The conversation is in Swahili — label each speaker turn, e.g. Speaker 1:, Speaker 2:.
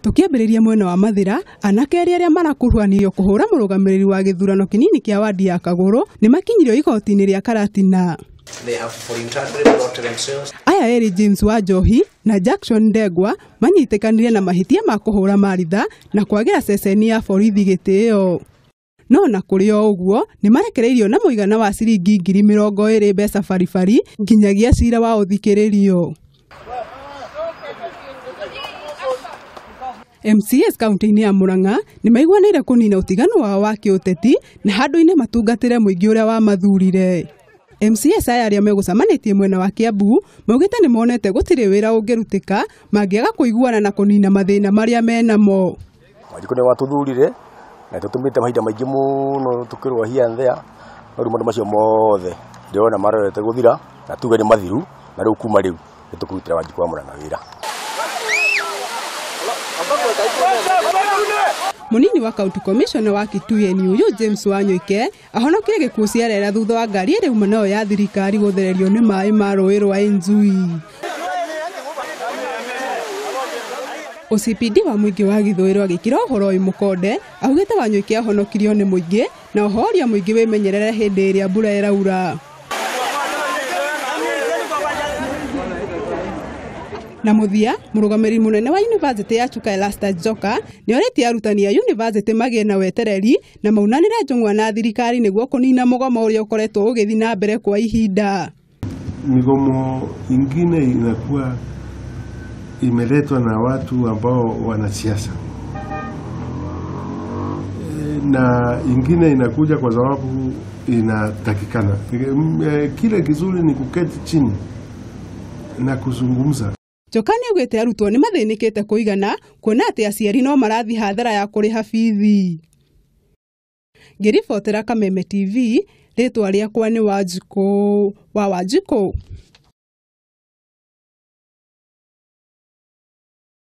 Speaker 1: Tukiambĩrĩria mwena wa Mathira, anake arĩa marakuruhanio kũhũra mũrũgamĩrĩri wa gĩthurano kĩnini kĩa wadi ya Kagũrũ nĩ makinyirio igoti-inĩ rĩa Karatina. Aya eri James wa Njohi na Jackson Ndegwa manyitĩkanire na mahĩtia ma kũhũra maritha na kwagĩra ceceni ya borithi gĩtĩo. No na kũrĩ o ũguo nĩ marekereirio na mũigana wa ciringi 20,000 mbeca baribari nginyagia cira wa ũthikĩrĩrio. MCAs kaunti-inĩ ya Murang'a nĩ maiguanĩire kũnina ũtiganu wao wa kiuteti na handũ-inĩ matungatĩre mũingĩ ũrĩa wa mathurire. MCAs aya arĩa megũcamanĩtie mwena wa Kiambu maugĩte nĩ monete gũtirĩ wĩra ũngĩrutĩka mangĩaga kũiguana na kũnina mathĩna marĩa menamo.
Speaker 2: Wajiko nĩ watuthurire na tũtũmĩte mahinda maingĩ mũno tukĩrũahia nthĩa no maũndũ macio mothe ndĩrona marorete gũthira na tuge nĩ mathiru na rĩu kuma rĩu nĩ tũkũrutĩra Wanjikũ wa Murang'a wĩra.
Speaker 1: Munini wa County Commissioner wa Kitui James Wanyoike ahonokire gĩkuũ ciarera thutha wa ngari ĩrĩa uma nayo ya thirikari gũthererio nĩ maĩ ma rũĩ rwa Inzui. OCPD wa mũingĩ wa Gĩthũĩro agĩkĩra ũhoro ũyũ mũkonde augĩte Wanyoike ahonokirio nĩ mũingĩ na ũhoria mũingĩ wĩmenyerere hĩndĩ ĩrĩa mbura ĩraura. Na muthia mũrũgamĩrĩri mũnene wa University ya Chuka Elasta Joka nĩ orĩtie arutani a university magĩe na wetereri na maunanĩre njũng'wa na thirikari nĩguo kũnina mũgomo ũrĩa ũkoretwo ũgĩthiĩ na mbere kwa ihinda.
Speaker 3: Migomo ingine inakuwa imeletwa na watu ambao wanasiasa na ingine inakuja kwa sababu inatakikana. Kile kizuri ni kuketi chini na kuzungumza.
Speaker 1: Joka nĩ augĩte arutwo nĩ mathĩnĩkĩte kũigana kuona atĩ aciari no marathi hathara ya kũrĩha bithi. Ngĩribotera Kameme TV, rĩtwa rĩakwa nĩ Wanjikũ wa Wanjikũ.